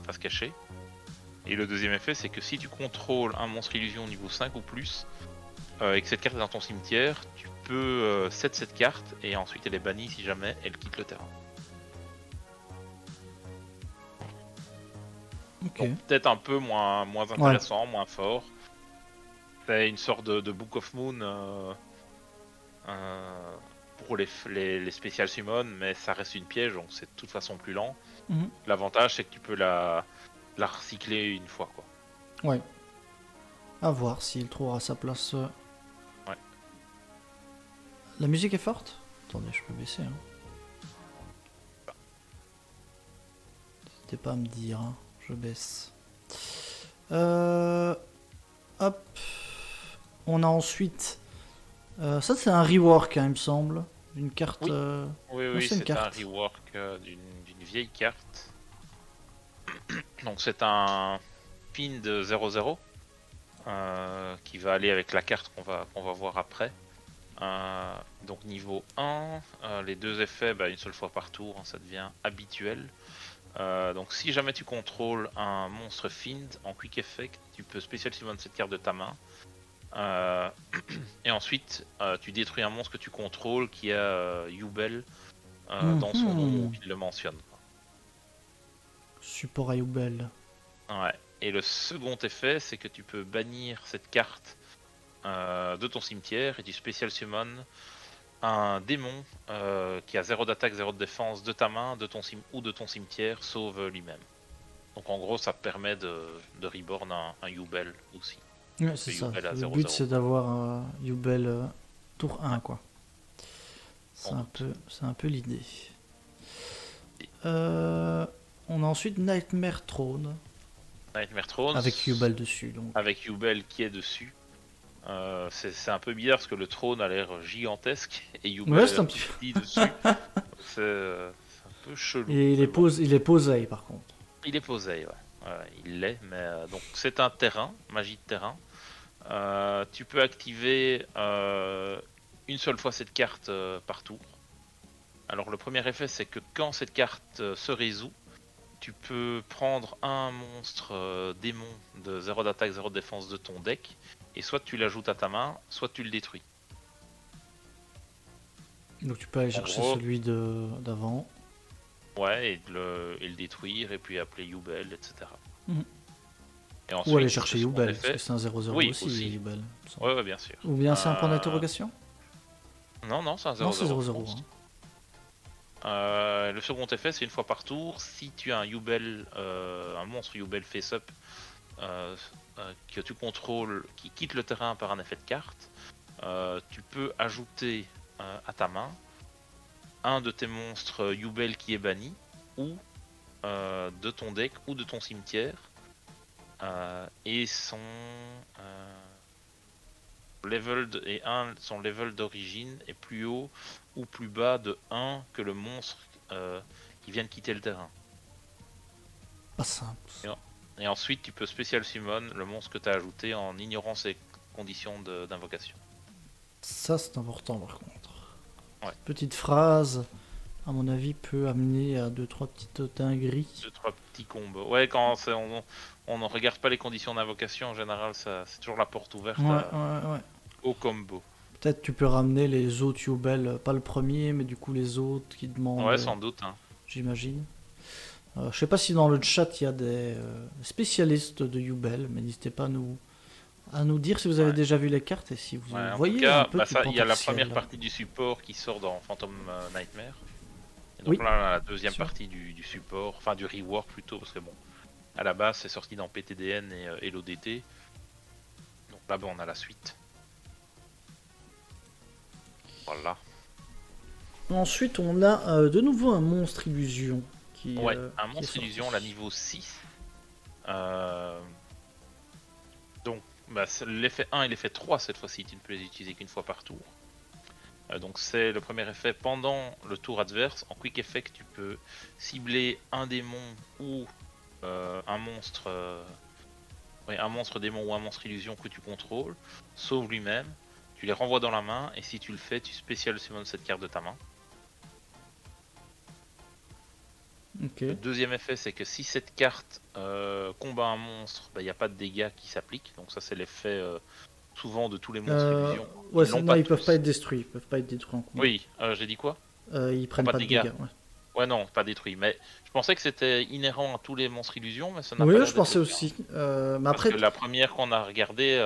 Speaker 2: face cachée. Et le deuxième effet, c'est que si tu contrôles un monstre illusion niveau 5 ou plus, et que cette carte est dans ton cimetière, tu peux set cette carte et ensuite elle est bannie si jamais elle quitte le terrain.
Speaker 1: Okay.
Speaker 2: Donc peut-être un peu moins intéressant, moins fort. C'est une sorte de Book of Moon pour les spécial summon, mais ça reste une piège, donc c'est de toute façon plus lent.
Speaker 1: Mm-hmm.
Speaker 2: L'avantage, c'est que tu peux la recycler une fois, quoi.
Speaker 1: Ouais. À voir s'il trouvera sa place.
Speaker 2: Ouais.
Speaker 1: La musique est forte ? Attendez, je peux baisser. Hein. N'hésitez pas à me dire, hein. Je baisse. Hop. On a ensuite... ça c'est un rework, hein, il me semble. Une carte...
Speaker 2: Oui, c'est un rework d'une vieille carte. Donc c'est un pin de 0-0 qui va aller avec la carte qu'on va voir après. Donc niveau 1, les deux effets, une seule fois par tour, hein, ça devient habituel. Donc si jamais tu contrôles un monstre Fiend en Quick Effect, tu peux Special Summon cette carte de ta main. Et ensuite, tu détruis un monstre que tu contrôles qui a Yubel dans son nom ou qu'il le mentionne.
Speaker 1: Support à Yubel.
Speaker 2: Ouais. Et le second effet, c'est que tu peux bannir cette carte de ton cimetière et tu Special Summon un démon qui a 0 d'attaque, 0 de défense de ta main, de ton cimetière, sauf lui-même. Donc en gros, ça permet de reborn un Yubel aussi.
Speaker 1: Ouais, c'est ça. Le but, c'est d'avoir Yubel tour 1, quoi. C'est un peu l'idée. On a ensuite Nightmare Throne.
Speaker 2: Nightmare Throne.
Speaker 1: Avec Yubel dessus. Donc.
Speaker 2: Avec Yubel qui est dessus. C'est un peu bizarre parce que le trône a l'air gigantesque et Yubel est un petit dessus. C'est un peu chelou.
Speaker 1: Et il est posé par contre.
Speaker 2: Il est posé, ouais. Il l'est, mais donc c'est un terrain, magie de terrain. Tu peux activer une seule fois cette carte par tour. Alors le premier effet, c'est que quand cette carte se résout, tu peux prendre un monstre démon de 0 d'attaque, 0 de défense de ton deck, et soit tu l'ajoutes à ta main, soit tu le détruis.
Speaker 1: Donc tu peux aller chercher celui d'avant.
Speaker 2: Ouais, et le détruire, et puis appeler Yubel, etc.
Speaker 1: Mm-hmm.
Speaker 2: Et ensuite,
Speaker 1: ou aller chercher Yubel,
Speaker 2: effet...
Speaker 1: parce que c'est un 0-0 aussi, Yubel.
Speaker 2: Ouais, bien sûr.
Speaker 1: Ou bien c'est un point d'interrogation ?
Speaker 2: Non, c'est un 0-0.
Speaker 1: Non, c'est 0-0.
Speaker 2: Le second effet, c'est une fois par tour. Si tu as un Yubel, un monstre Yubel face-up que tu contrôles, qui quitte le terrain par un effet de carte, tu peux ajouter à ta main un de tes monstres Yubel qui est banni, ou de ton deck ou de ton cimetière, et son son level d'origine est plus haut ou plus bas de 1 que le monstre qui vient de quitter le terrain.
Speaker 1: Pas simple.
Speaker 2: Et ensuite, tu peux Special Summon le monstre que tu as ajouté en ignorant ses conditions d'invocation.
Speaker 1: Ça, c'est important par contre.
Speaker 2: Ouais.
Speaker 1: Petite phrase, à mon avis, peut amener à 2-3 petites dingueries.
Speaker 2: 2-3 petits combos. Ouais, quand on ne regarde pas les conditions d'invocation, en général, c'est toujours la porte ouverte
Speaker 1: Ouais.
Speaker 2: au combo.
Speaker 1: Peut-être tu peux ramener les autres Yubel, pas le premier, mais du coup les autres qui demandent,
Speaker 2: Ouais, sans doute. Hein.
Speaker 1: j'imagine. Je sais pas si dans le chat il y a des spécialistes de Yubel, mais n'hésitez pas à nous dire si vous avez déjà vu les cartes et si vous
Speaker 2: En
Speaker 1: voyez
Speaker 2: tout cas,
Speaker 1: un peu tout le
Speaker 2: il y a la
Speaker 1: potentiel.
Speaker 2: première partie du support qui sort dans Phantom Nightmare. Et donc
Speaker 1: Oui.
Speaker 2: là, on a la deuxième
Speaker 1: Sûr.
Speaker 2: partie du support, enfin du rework plutôt, parce que bon, à la base c'est sorti dans PTDN et l'ODT. Donc là, on a la suite. Voilà.
Speaker 1: Ensuite, on a de nouveau un monstre illusion qui,
Speaker 2: Ouais, un
Speaker 1: qui est
Speaker 2: monstre
Speaker 1: sorti.
Speaker 2: illusion, la niveau 6. Donc, l'effet 1 et l'effet 3 cette fois-ci, tu ne peux les utiliser qu'une fois par tour. Donc c'est le premier effet pendant le tour adverse. En quick effect, tu peux cibler un démon ou un monstre, un monstre démon ou un monstre illusion que tu contrôles, sauve lui-même. Tu les renvoies dans la main et si tu le fais, tu spécial summon cette carte de ta main.
Speaker 1: Ok.
Speaker 2: Le deuxième effet, c'est que si cette carte combat un monstre, il n'y a pas de dégâts qui s'appliquent. Donc ça, c'est l'effet souvent de tous les monstres illusions.
Speaker 1: Ouais,
Speaker 2: Ils l'ont
Speaker 1: non, ils
Speaker 2: tous.
Speaker 1: peuvent pas être détruits. Ils peuvent pas être détruits en combat.
Speaker 2: Oui, j'ai dit quoi?
Speaker 1: Ils prennent
Speaker 2: pas
Speaker 1: pas
Speaker 2: de
Speaker 1: de
Speaker 2: dégâts.
Speaker 1: dégâts. Ouais.
Speaker 2: Ouais, non, pas détruit. Mais je pensais que c'était inhérent à tous les monstres illusions, mais ça n'a
Speaker 1: Oui,
Speaker 2: pas l'air
Speaker 1: je
Speaker 2: d'être
Speaker 1: pensais
Speaker 2: le cas.
Speaker 1: aussi. Mais
Speaker 2: Parce
Speaker 1: après,
Speaker 2: que la première qu'on a regardée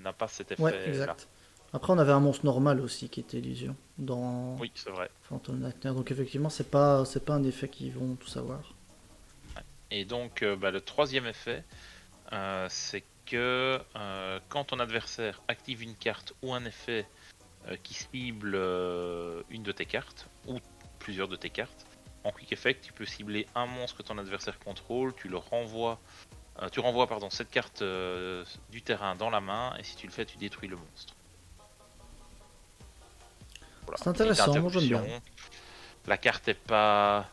Speaker 2: n'a pas cet
Speaker 1: ouais,
Speaker 2: effet-là.
Speaker 1: exact. Après, on avait un monstre normal aussi qui était illusion dans
Speaker 2: Oui, c'est vrai.
Speaker 1: Phantom Nightmare. Donc effectivement, c'est pas un effet qu'ils vont tout savoir.
Speaker 2: Et donc, le troisième effet, c'est que quand ton adversaire active une carte ou un effet qui cible une de tes cartes, ou plusieurs de tes cartes, en quick effect, tu peux cibler un monstre que ton adversaire contrôle, tu renvoies cette carte du terrain dans la main, et si tu le fais, tu détruis le monstre. Voilà.
Speaker 1: C'est intéressant, moi j'aime bien.
Speaker 2: Interruption. La carte est pas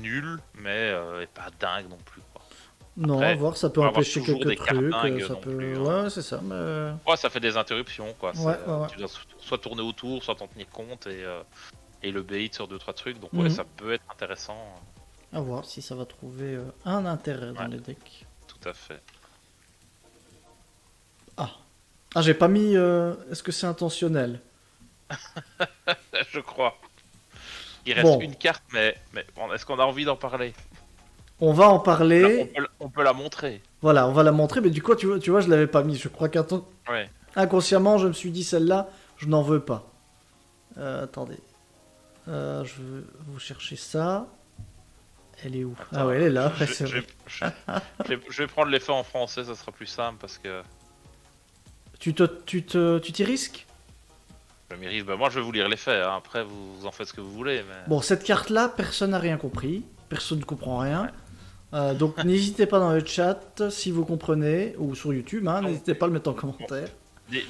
Speaker 2: nulle, mais est pas dingue non plus. Quoi.
Speaker 1: Non,
Speaker 2: Après,
Speaker 1: à voir, ça peut
Speaker 2: on va avoir
Speaker 1: empêcher
Speaker 2: toujours
Speaker 1: quelques
Speaker 2: des cartes
Speaker 1: trucs.
Speaker 2: dingues
Speaker 1: Ça
Speaker 2: non
Speaker 1: peut.
Speaker 2: plus, hein.
Speaker 1: Ouais, c'est ça. Mais...
Speaker 2: Ouais, ça fait des interruptions, quoi.
Speaker 1: Ouais.
Speaker 2: Tu dois soit tourner autour, soit t'en tenir compte et le bait sur 2-3 trucs. Donc
Speaker 1: Mhm.
Speaker 2: ouais, ça peut être intéressant.
Speaker 1: À voir si ça va trouver un intérêt dans
Speaker 2: Ouais.
Speaker 1: les decks.
Speaker 2: Tout à fait.
Speaker 1: Ah, j'ai pas mis. Est-ce que c'est intentionnel?
Speaker 2: Je crois. Il reste
Speaker 1: Bon.
Speaker 2: une carte, mais bon, est-ce qu'on a envie d'en parler?
Speaker 1: On va en parler.
Speaker 2: On peut la montrer.
Speaker 1: Voilà, on va la montrer. Mais du coup, tu vois, je l'avais pas mis. Je crois
Speaker 2: Ouais.
Speaker 1: inconsciemment, je me suis dit celle-là, je n'en veux pas. Attendez. Je vais vous chercher ça. Elle est où? Ah ouais, elle est là. Ouais, c'est vrai.
Speaker 2: Je vais prendre l'effet en français, ça sera plus simple parce que
Speaker 1: Tu t'y risques?
Speaker 2: je m'y risque. Moi, je vais vous lire l'effet. Hein. Après, vous en faites ce que vous voulez. Mais...
Speaker 1: Bon, cette carte-là, personne n'a rien compris. Personne ne comprend rien. Donc n'hésitez pas dans le chat si vous comprenez, ou sur YouTube, hein, n'hésitez pas à le mettre en commentaire.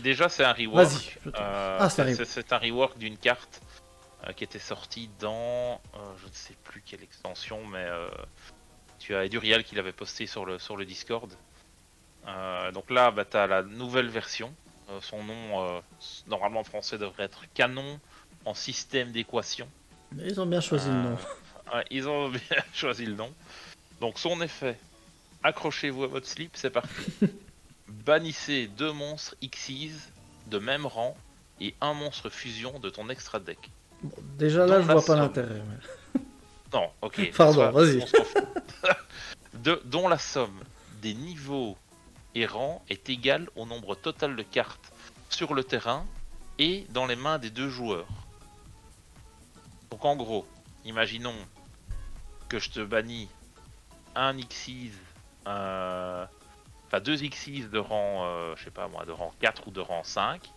Speaker 2: Déjà, c'est un rework.
Speaker 1: Vas-y.
Speaker 2: C'est un rework d'une carte qui était sortie dans, je ne sais plus quelle extension, mais tu as Edurial qui l'avait posté sur le Discord. Donc là, tu as la nouvelle version. Son nom, normalement en français, devrait être Canon en système d'équation.
Speaker 1: Ils ont bien choisi le nom.
Speaker 2: Ouais, ils ont bien choisi le nom. Donc son effet, accrochez-vous à votre slip, c'est parti. Bannissez 2 monstres Xyz de même rang et un monstre fusion de ton extra deck.
Speaker 1: Bon, déjà là,
Speaker 2: Dans
Speaker 1: je
Speaker 2: la
Speaker 1: vois pas
Speaker 2: somme.
Speaker 1: l'intérêt. Mais...
Speaker 2: Non, ok.
Speaker 1: Pardon, vas-y.
Speaker 2: on s'en fout. Dont la somme des niveaux et rangs est égale au nombre total de cartes sur le terrain et dans les mains des 2 joueurs. Donc en gros, imaginons que je te bannis un Xyz, enfin 2 Xyz de rang, je sais pas moi, de rang 4 ou de rang 5.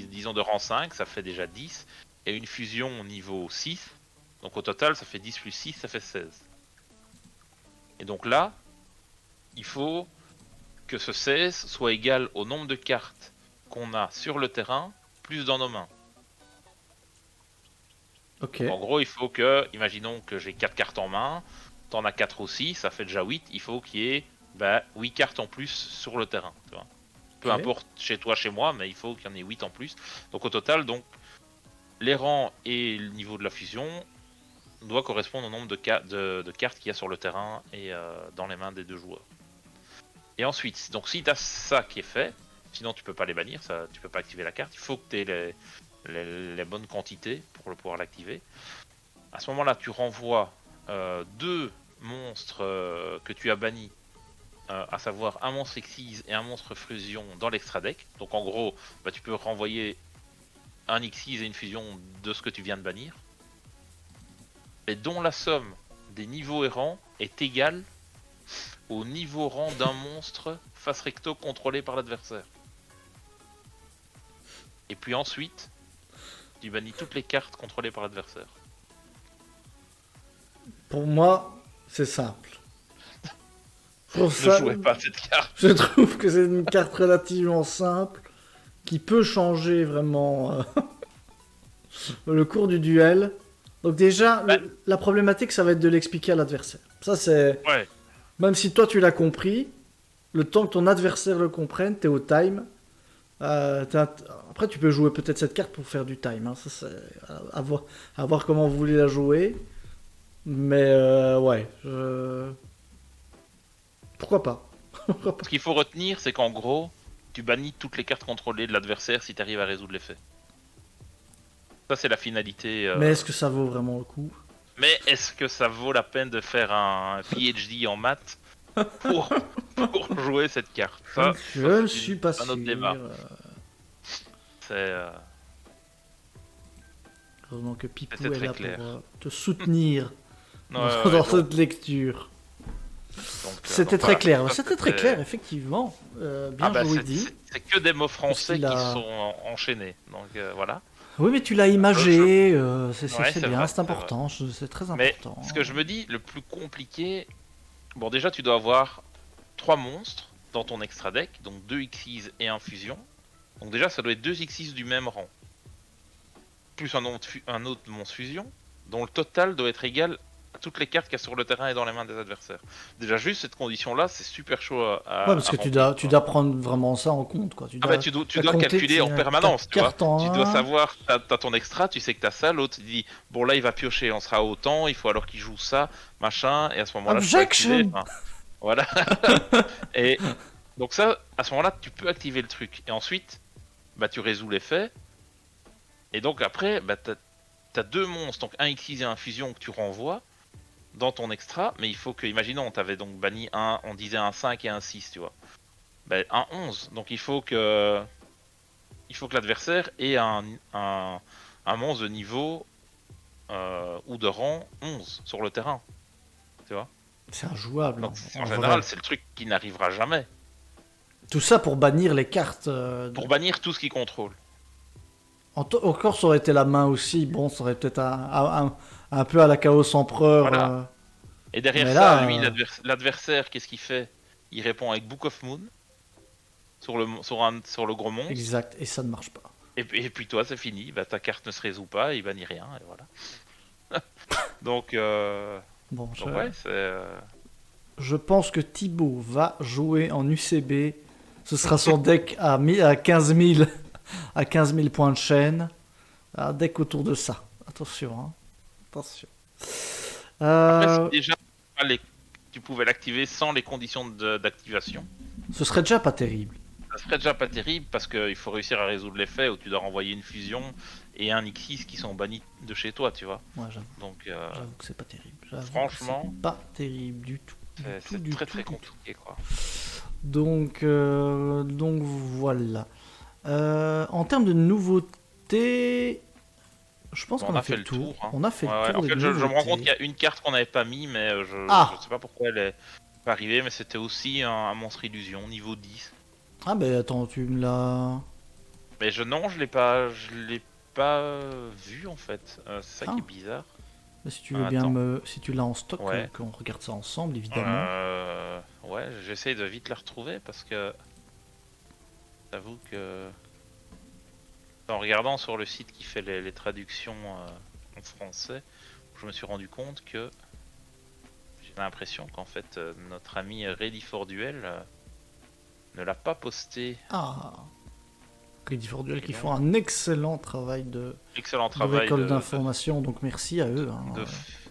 Speaker 2: Disons de rang 5, ça fait déjà 10. Et une fusion au niveau 6. Donc au total, ça fait 10 plus 6, ça fait 16. Et donc là, il faut que ce 16 soit égal au nombre de cartes qu'on a sur le terrain, plus dans nos mains.
Speaker 1: Ok.
Speaker 2: Donc, en gros, il faut que, imaginons que j'ai 4 cartes en main, t'en as 4 aussi, ça fait déjà 8, il faut qu'il y ait 8 cartes en plus sur le terrain. Tu vois. Peu importe chez toi, chez moi, mais il faut qu'il y en ait 8 en plus. Donc au total, donc les rangs et le niveau de la fusion, doit correspondre au nombre de cartes qu'il y a sur le terrain et dans les mains des deux joueurs. Et ensuite, donc si tu as ça qui est fait, sinon tu peux pas les bannir, ça, tu peux pas activer la carte, il faut que tu aies les bonnes quantités pour le pouvoir l'activer. À ce moment-là, tu renvoies 2 monstres que tu as bannis, à savoir un monstre Xyz et un monstre fusion dans l'extra deck. Donc en gros, bah, tu peux renvoyer un Xyz et une fusion de ce que tu viens de bannir, et dont la somme des niveaux errants est égale au niveau rang d'un monstre face recto contrôlé par l'adversaire. Et puis ensuite, tu bannis toutes les cartes contrôlées par l'adversaire.
Speaker 1: Pour moi, c'est simple.
Speaker 2: Ne jouez pas cette carte.
Speaker 1: Je trouve que c'est une carte relativement simple qui peut changer vraiment le cours du duel. Donc déjà, la problématique, ça va être de l'expliquer à l'adversaire. Ça, c'est...
Speaker 2: Ouais.
Speaker 1: Même si toi, tu l'as compris, le temps que ton adversaire le comprenne, t'es au time. Après, tu peux jouer peut-être cette carte pour faire du time. Hein. Ça, c'est à voir comment vous voulez la jouer. Mais ouais, pourquoi pas.
Speaker 2: Ce qu'il faut retenir, c'est qu'en gros, tu bannis toutes les cartes contrôlées de l'adversaire si tu arrives à résoudre l'effet. Ça, c'est la finalité.
Speaker 1: Mais est-ce que ça vaut vraiment le coup?
Speaker 2: Mais est-ce que ça vaut la peine de faire un PhD en maths pour jouer cette carte? Ça,
Speaker 1: je ne suis pas sûr.
Speaker 2: Un autre débat. C'est...
Speaker 1: Heureusement que Pipou
Speaker 2: C'était
Speaker 1: est
Speaker 2: très
Speaker 1: là
Speaker 2: clair.
Speaker 1: pour te soutenir dans
Speaker 2: donc,
Speaker 1: cette lecture. C'était très clair. C'était très clair, effectivement. Bien joué dit.
Speaker 2: C'est que des mots français qui sont enchaînés. Donc voilà.
Speaker 1: Oui, mais tu l'as imagé. C'est bien,
Speaker 2: vrai,
Speaker 1: c'est important. C'est très important.
Speaker 2: Mais ce que je me dis, le plus compliqué... Bon, déjà, tu dois avoir 3 monstres dans ton extra deck. Donc 2 Xyz et un fusion. Donc déjà, ça doit être 2 Xyz du même rang. Plus un autre monstre fusion, dont le total doit être égal à toutes les cartes qu'il y a sur le terrain et dans les mains des adversaires. Déjà, juste cette condition-là, c'est super chaud à
Speaker 1: ouais, parce que
Speaker 2: remplir,
Speaker 1: tu dois prendre vraiment ça en compte, quoi.
Speaker 2: Tu dois calculer en permanence, tu vois. Tu dois savoir, t'as ton extra, tu sais que t'as ça, l'autre dit, bon là il va piocher, on sera autant, il faut alors qu'il joue ça, machin, et à ce moment-là,
Speaker 1: Objection.
Speaker 2: Voilà. Et donc ça, à ce moment-là, tu peux activer le truc. Et ensuite, bah tu résous l'effet. Et donc après, bah t'as 2 monstres, donc un Xyz et un fusion que tu renvoies dans ton extra, mais il faut que, imaginons, on t'avait donc banni on disait un 5 et un 6, tu vois. Ben, un 11, donc il faut que l'adversaire ait un monstre de niveau ou de rang 11 sur le terrain, tu vois.
Speaker 1: C'est injouable.
Speaker 2: Donc, en général, c'est le truc qui n'arrivera jamais.
Speaker 1: Tout ça pour bannir les cartes.
Speaker 2: Pour bannir tout ce qui contrôle.
Speaker 1: Encore, ça aurait été la main aussi. Bon, ça aurait peut-être un peu à la Chaos Empereur.
Speaker 2: Voilà. Et derrière
Speaker 1: mais
Speaker 2: ça,
Speaker 1: là,
Speaker 2: lui, l'adversaire, qu'est-ce qu'il fait? Il répond avec Book of Moon sur le gros monstre.
Speaker 1: Exact, et ça ne marche pas.
Speaker 2: Et puis toi, c'est fini. Bah, ta carte ne se résout pas, il bannit rien, et voilà. Donc,
Speaker 1: bon,
Speaker 2: ouais, c'est...
Speaker 1: Je pense que Thibaut va jouer en UCB. Ce sera son deck à 15 000, à 15 000 points de chaîne. Un deck autour de ça. Attention, hein. Attention.
Speaker 2: Après, si déjà tu pouvais l'activer sans les conditions d'activation,
Speaker 1: ce serait déjà pas terrible.
Speaker 2: Ça serait déjà pas terrible parce qu'il faut réussir à résoudre l'effet où tu dois renvoyer une fusion et un Xyz qui sont bannis de chez toi, tu vois.
Speaker 1: Ouais, j'avoue.
Speaker 2: Donc,
Speaker 1: j'avoue que c'est pas terrible.
Speaker 2: Franchement,
Speaker 1: c'est pas terrible du tout.
Speaker 2: C'est très compliqué, quoi.
Speaker 1: Donc voilà. En termes de nouveautés, je pense qu'on a fait le tour.
Speaker 2: Hein.
Speaker 1: On a fait le tour.
Speaker 2: En fait, je me rends compte qu'il y a une carte qu'on n'avait pas mis, mais je sais pas pourquoi elle est pas arrivée, mais c'était aussi un monstre illusion niveau 10.
Speaker 1: Ah ben attends, tu me l'as...
Speaker 2: Mais je l'ai pas vu en fait. C'est ça qui est bizarre.
Speaker 1: Mais si tu veux bien si tu l'as en stock, qu'on regarde ça ensemble, évidemment.
Speaker 2: Ouais, j'essaye de vite la retrouver parce que j'avoue que en regardant sur le site qui fait les traductions en français, je me suis rendu compte que j'ai l'impression qu'en fait notre ami Ready for Duel ne l'a pas posté.
Speaker 1: Ah, Ready for Duel qui font un excellent travail de
Speaker 2: récolte
Speaker 1: d'informations, donc merci à eux.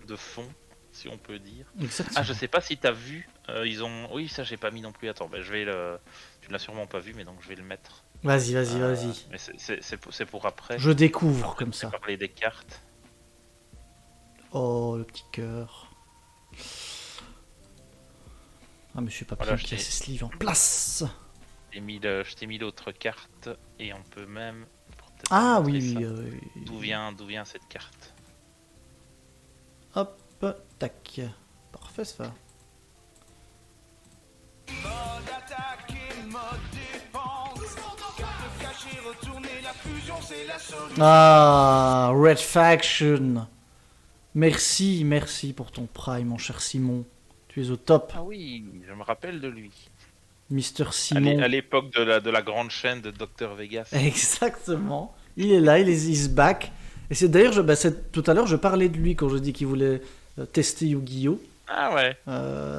Speaker 2: De de fond, si on peut dire.
Speaker 1: Exactement.
Speaker 2: Ah, je sais pas si t'as vu, ils ont... Oui, ça j'ai pas mis non plus, attends, bah, je vais le... Tu l'as sûrement pas vu, mais donc je vais le mettre.
Speaker 1: Vas-y, vas-y, vas-y.
Speaker 2: Mais c'est pour après.
Speaker 1: Je découvre
Speaker 2: Après,
Speaker 1: comme
Speaker 2: je vais
Speaker 1: ça.
Speaker 2: parler des cartes.
Speaker 1: Oh, le petit cœur. Ah, monsieur Papillon
Speaker 2: Voilà,
Speaker 1: qui a ses sleeves en place.
Speaker 2: Je t'ai mis l'autre carte, et on peut même... peut-être
Speaker 1: Ah
Speaker 2: montrer
Speaker 1: oui,
Speaker 2: ça.
Speaker 1: oui.
Speaker 2: D'où vient cette carte?
Speaker 1: Hop, tac. Parfait ça. Ah, Red Faction. Merci, merci pour ton prime, mon cher Simon. Tu es au top,
Speaker 2: Ah oui, je me rappelle de lui.
Speaker 1: Mister Simon.
Speaker 2: À l'époque de la grande chaîne de Dr Vegas.
Speaker 1: Exactement. Il est là, il is back. Et c'est d'ailleurs, tout à l'heure, je parlais de lui quand je dis qu'il voulait tester Yu-Gi-Oh!
Speaker 2: Ah ouais.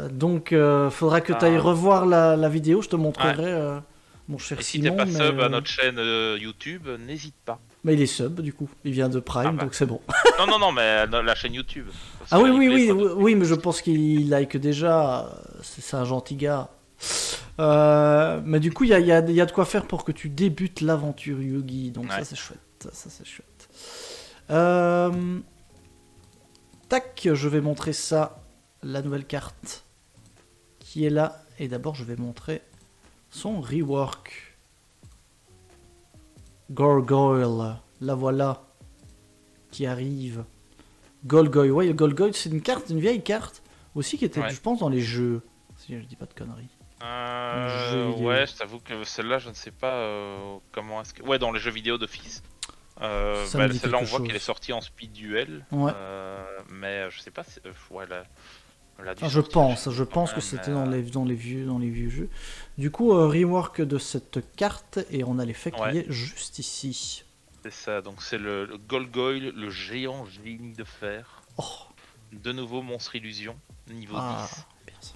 Speaker 1: Donc, faudra que tu ailles revoir la vidéo, je te montrerai, mon cher
Speaker 2: Et si
Speaker 1: Simon.
Speaker 2: t'es pas sub à notre chaîne YouTube, n'hésite pas.
Speaker 1: Mais il est sub, du coup. Il vient de Prime, donc c'est bon.
Speaker 2: Non, mais la chaîne YouTube.
Speaker 1: Ah oui, mais je pense qu'il like déjà. C'est un gentil gars. Mais du coup, il y a de quoi faire pour que tu débutes l'aventure Yugi. Donc ça, c'est chouette. Ça, c'est chouette. Tac, je vais montrer ça. La nouvelle carte qui est là. Et d'abord, je vais montrer son rework. Gargoyle, la voilà, qui arrive. Golgoy, ouais, le Golgoy, c'est une vieille carte aussi qui était, je pense, dans les jeux. Si je dis pas de conneries.
Speaker 2: Ouais, je t'avoue que celle-là, je ne sais pas comment est-ce que. Ouais, dans les jeux vidéo d'office. Celle-là, on voit qu'elle est sortie en speed duel.
Speaker 1: Ouais.
Speaker 2: Mais je sais pas si. Ouais,
Speaker 1: je pense que c'était dans les vieux jeux. Du coup, rework de cette carte et on a l'effet qui est juste ici.
Speaker 2: C'est ça, donc c'est le Golgoyle, le géant génie de fer.
Speaker 1: Oh.
Speaker 2: De nouveau monstre illusion, niveau 10.
Speaker 1: Bien ça.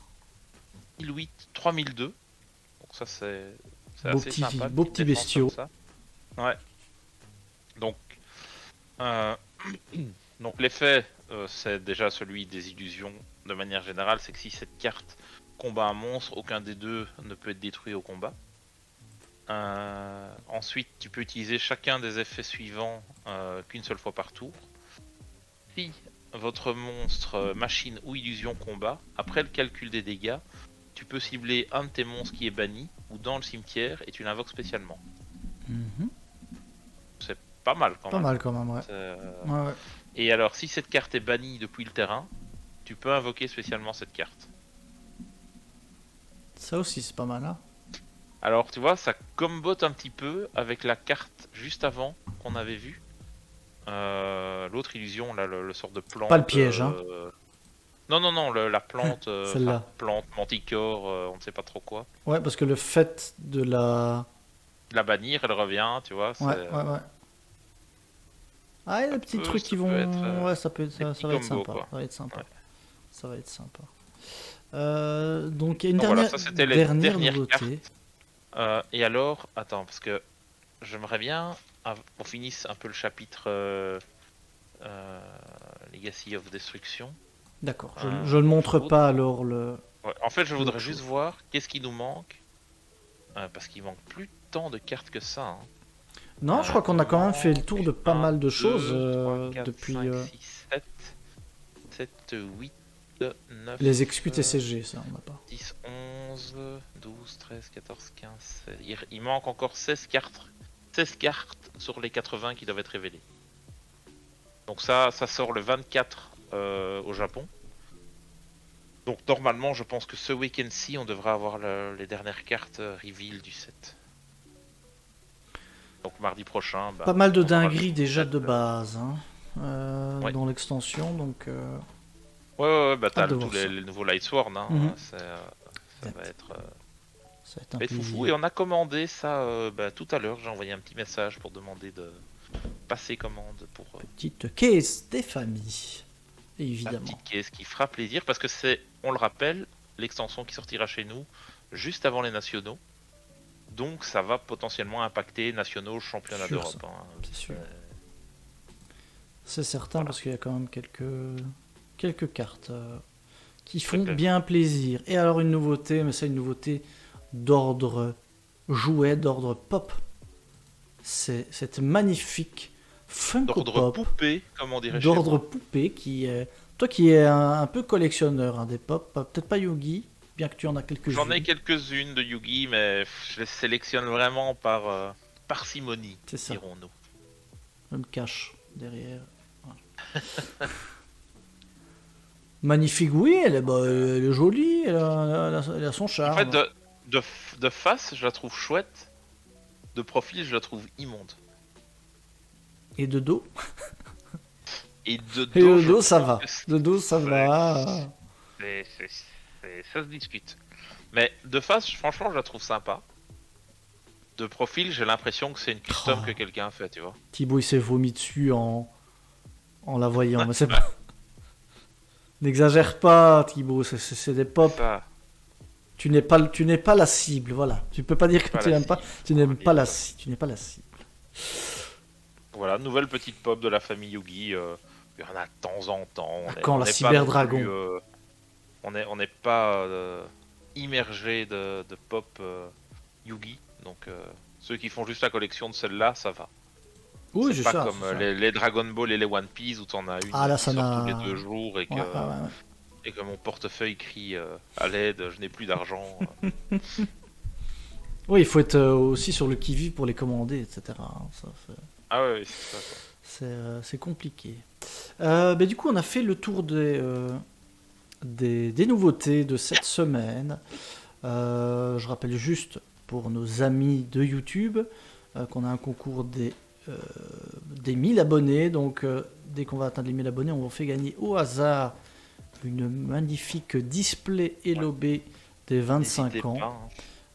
Speaker 2: 1008, 3002. Donc ça c'est
Speaker 1: assez sympa. Beau petit bestiaux.
Speaker 2: Ouais. Donc, donc l'effet, c'est déjà celui des illusions de manière générale, c'est que si cette carte combat un monstre, aucun des deux ne peut être détruit au combat. Ensuite, tu peux utiliser chacun des effets suivants qu'une seule fois par tour. Si votre monstre, machine ou illusion combat, après le calcul des dégâts, tu peux cibler un de tes monstres qui est banni ou dans le cimetière et tu l'invoques spécialement. C'est pas mal quand même.
Speaker 1: Pas mal quand même, ouais. Ouais.
Speaker 2: Et alors, si cette carte est bannie depuis le terrain, tu peux invoquer spécialement cette carte.
Speaker 1: Ça aussi, c'est pas mal, hein.
Speaker 2: Alors, tu vois, ça combote un petit peu avec la carte juste avant qu'on avait vue. L'autre illusion, là, le sort de plante.
Speaker 1: Pas le piège, hein.
Speaker 2: Non, la plante.
Speaker 1: Celle-là.
Speaker 2: Plante, manticore, on ne sait pas trop quoi.
Speaker 1: Ouais, parce que le fait de la
Speaker 2: bannir, elle revient, tu vois.
Speaker 1: Ouais. Ah, il y a des petits trucs qui vont. Ouais, ça va être sympa. Quoi. Ça va être sympa. Ouais. Ça va être sympa. Donc, il y a une dernière nouveauté.
Speaker 2: Et alors, attends, parce que j'aimerais bien qu'on finisse un peu le chapitre Legacy of Destruction.
Speaker 1: D'accord, je ne montre pas alors le...
Speaker 2: Ouais, en fait, je voudrais juste voir qu'est-ce qui nous manque. Parce qu'il manque plus tant de cartes que ça. Hein.
Speaker 1: Non, je crois qu'on a quand même fait le tour de pas mal de choses
Speaker 2: 3, 4,
Speaker 1: depuis...
Speaker 2: 5, 6, 7, 8, 9...
Speaker 1: Les XQTCG, ça, on n'a pas.
Speaker 2: 10, 11, 12, 13, 14, 15, 16... Il manque encore 16 cartes sur les 80 qui doivent être révélées. Donc ça sort le 24 au Japon. Donc normalement, je pense que ce week-end-ci, on devrait avoir les dernières cartes reveal du set. Donc mardi prochain...
Speaker 1: pas mal de dingueries déjà de base, hein, dans l'extension, donc...
Speaker 2: Ouais, t'as tous les nouveaux Lightsworn, hein, ça va être foufou. Et on a commandé ça tout à l'heure, j'ai envoyé un petit message pour demander de passer commande pour...
Speaker 1: Petite caisse des familles, évidemment.
Speaker 2: Une petite caisse qui fera plaisir, parce que c'est, on le rappelle, l'extension qui sortira chez nous juste avant les nationaux. Donc ça va potentiellement impacter nationaux, championnat d'Europe. Hein.
Speaker 1: C'est sûr. C'est certain, parce qu'il y a quand même quelques quelques cartes qui font bien plaisir. Et alors une nouveauté, mais c'est une nouveauté d'ordre jouet, d'ordre pop. C'est cette magnifique Funko
Speaker 2: D'ordre
Speaker 1: Pop.
Speaker 2: poupée, comme on dirait chez
Speaker 1: D'ordre
Speaker 2: moi.
Speaker 1: poupée qui est... Toi qui es un peu collectionneur des pop, peut-être pas Yugi, bien que tu en as quelques-unes.
Speaker 2: J'en ai quelques-unes de Yugi, mais je les sélectionne vraiment par parcimonie,
Speaker 1: C'est ça.
Speaker 2: dirons-nous.
Speaker 1: Je me cache derrière. Voilà. Magnifique, oui, elle est jolie, elle a son charme.
Speaker 2: En fait, de face, je la trouve chouette. De profil, je la trouve immonde.
Speaker 1: Et de dos.
Speaker 2: Et de
Speaker 1: Et
Speaker 2: dos,
Speaker 1: de
Speaker 2: je
Speaker 1: dos, ça
Speaker 2: trouve
Speaker 1: va.
Speaker 2: que
Speaker 1: De dos, ça va.
Speaker 2: ça se discute. Mais de face, franchement, je la trouve sympa. De profil, j'ai l'impression que c'est une custom
Speaker 1: Oh.
Speaker 2: que quelqu'un a fait, tu vois.
Speaker 1: Thibaut, il s'est vomi dessus en la voyant. Mais c'est pas... N'exagère pas, Thibaut. C'est des pop.
Speaker 2: Ça,
Speaker 1: Tu n'es pas la cible, voilà. Tu peux pas dire que
Speaker 2: Pas
Speaker 1: tu
Speaker 2: la
Speaker 1: n'aimes pas.
Speaker 2: cible,
Speaker 1: Tu
Speaker 2: on
Speaker 1: n'aimes
Speaker 2: va
Speaker 1: pas
Speaker 2: dire.
Speaker 1: la cible. Tu n'es pas la cible.
Speaker 2: voilà, nouvelle petite pop de la famille Yugi. Il y en a de temps en temps.
Speaker 1: Quand la Cyberdragon.
Speaker 2: On n'est pas immergé de pop Yugi. Donc ceux qui font juste la collection de celle-là, ça va.
Speaker 1: Oui,
Speaker 2: c'est
Speaker 1: c'est
Speaker 2: pas
Speaker 1: ça.
Speaker 2: comme
Speaker 1: c'est ça.
Speaker 2: les Dragon Ball et les One Piece où t'en as une
Speaker 1: Ah, là,
Speaker 2: qui
Speaker 1: ça
Speaker 2: sort
Speaker 1: n'a-
Speaker 2: tous les 2 jours et que,
Speaker 1: Ouais, ouais, ouais.
Speaker 2: et que mon portefeuille crie à l'aide, je n'ai plus d'argent.
Speaker 1: Oui, il faut être aussi sur le qui-vive pour les commander, etc. hein. Ça,
Speaker 2: Ah ouais, c'est ça quoi.
Speaker 1: c'est compliqué. Du coup, on a fait le tour des nouveautés de cette semaine. Je rappelle juste pour nos amis de YouTube qu'on a un concours des 1000 abonnés. Donc, dès qu'on va atteindre les 1000 abonnés, on va faire gagner au hasard une magnifique display Elobé des 25
Speaker 2: N'hésitez
Speaker 1: ans.
Speaker 2: pas, hein,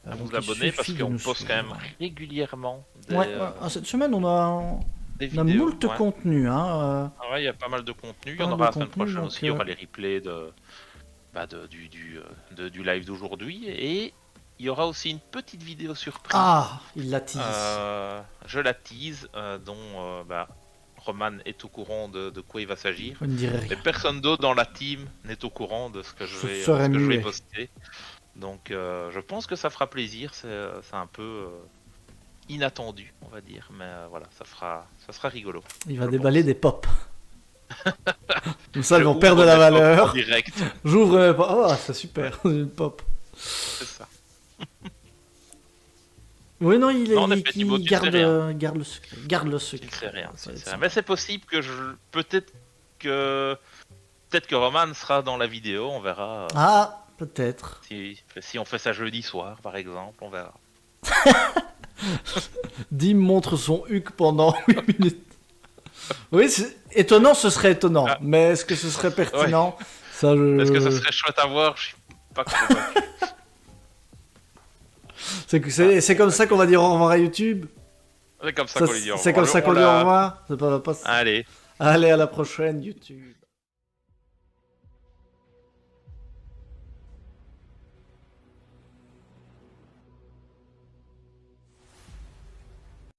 Speaker 2: à
Speaker 1: Donc,
Speaker 2: vous
Speaker 1: il
Speaker 2: abonner parce
Speaker 1: suffit de
Speaker 2: qu'on
Speaker 1: nous
Speaker 2: poste quand même
Speaker 1: suivre.
Speaker 2: régulièrement
Speaker 1: Ouais, cette semaine, on a
Speaker 2: vidéos.
Speaker 1: moult
Speaker 2: Ouais.
Speaker 1: contenu. Hein,
Speaker 2: Ah ouais, il y a pas mal de contenu. Il y
Speaker 1: pas
Speaker 2: en
Speaker 1: mal
Speaker 2: aura
Speaker 1: de
Speaker 2: la semaine
Speaker 1: contenu,
Speaker 2: prochaine
Speaker 1: donc,
Speaker 2: aussi. Il y aura les replays du live d'aujourd'hui. Et il y aura aussi une petite vidéo surprise.
Speaker 1: Ah, il la tease.
Speaker 2: Je la tease, dont Roman est au courant de quoi il va s'agir.
Speaker 1: Je ne dirais
Speaker 2: Mais
Speaker 1: rien.
Speaker 2: personne d'autre dans la team n'est au courant de ce que je
Speaker 1: Je
Speaker 2: vais,
Speaker 1: serais
Speaker 2: ce que je vais
Speaker 1: muet.
Speaker 2: poster. Donc je pense que ça fera plaisir. C'est un peu inattendu, on va dire. Mais voilà, ça sera rigolo.
Speaker 1: Il va
Speaker 2: je
Speaker 1: déballer
Speaker 2: pense.
Speaker 1: des pop. Comme ça, ils
Speaker 2: Je
Speaker 1: vont
Speaker 2: ouvre
Speaker 1: perdre de la
Speaker 2: des pop en
Speaker 1: valeur.
Speaker 2: direct,
Speaker 1: J'ouvre mes pop. Oh, c'est super, une pop.
Speaker 2: c'est ça.
Speaker 1: Oui, non,
Speaker 2: Non, en effet, Thibaut, tu sais rien.
Speaker 1: garde le secret. Garde le
Speaker 2: Tu
Speaker 1: secret.
Speaker 2: ne sais rien.
Speaker 1: Ça va être
Speaker 2: c'est
Speaker 1: ça.
Speaker 2: Mais c'est possible que peut-être que Roman sera dans la vidéo. On verra.
Speaker 1: Ah, peut-être.
Speaker 2: Si on fait ça jeudi soir, par exemple, on verra.
Speaker 1: Dim montre son huc pendant 8 minutes. Oui, c'est étonnant, ce serait étonnant.
Speaker 2: Ah.
Speaker 1: Mais est-ce que ce serait pertinent? Ça, je...
Speaker 2: Est-ce que ça serait chouette à voir? Je suis pas convaincu.
Speaker 1: C'est comme ça qu'on va dire au revoir à YouTube.
Speaker 2: C'est comme ça
Speaker 1: Ça,
Speaker 2: qu'on lui dit au
Speaker 1: c'est
Speaker 2: revoir.
Speaker 1: comme ça qu'on dit au revoir. C'est pas...
Speaker 2: Allez.
Speaker 1: Allez, à la prochaine, YouTube.